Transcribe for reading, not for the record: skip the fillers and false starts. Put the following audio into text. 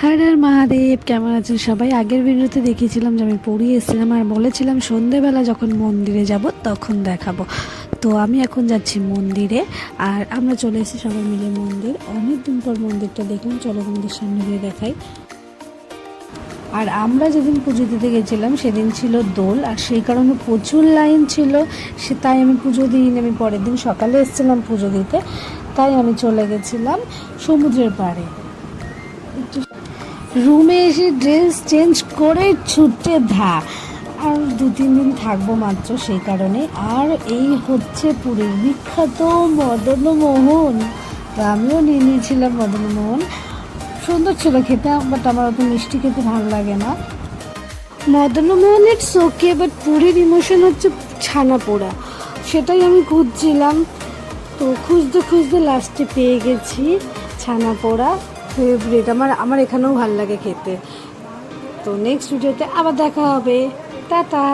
হর হর মহাদেব। কেমন আছেন সবাই? আগের ভিডিওতে দেখিয়েছিলাম যে আমি পুরী এসেছিলাম আর বলেছিলাম সন্ধেবেলা যখন মন্দিরে যাব তখন দেখাবো। তো আমি এখন যাচ্ছি মন্দিরে আর আমরা চলে এসেছি সবাই মিলে মন্দির। অনেক দিন পর মন্দিরটা দেখলাম, চলো তোমাদের সামনে দিয়ে দেখাই। আর আমরা যেদিন পুজো দিতে গেছিলাম সেদিন ছিল দোল, আর সেই কারণে প্রচুর লাইন ছিল। তাই আমি পুজো দিইনি, আমি পরের দিন সকালে এসেছিলাম পুজো দিতে। তাই আমি চলে গেছিলাম সমুদ্রের পাড়ে। রুমে এসে ড্রেস চেঞ্জ করে ছুটে আর 2-3 দিন থাকবো মাত্র, সেই কারণে। আর এই হচ্ছে পুরীর বিখ্যাত মদনমোহন। তো আমিও নিয়ে নিয়েছিলাম মদনমোহন। সুন্দর ছিল খেতে, বাট আমার অত মিষ্টি খেতে ভালো লাগে না। মদনমোহন ইটস ওকে, বাট পুরীর ইমোশন হচ্ছে ছানা পোড়া, সেটাই আমি খুঁজছিলাম। তো খুঁজতে খুঁজতে লাস্টে পেয়ে গেছি ছানা পোড়া। ফেভারিট আমার এখানেও ভালো লাগে খেতে। তো নেক্সট ভিডিওতে আবার দেখা হবে। টাটা।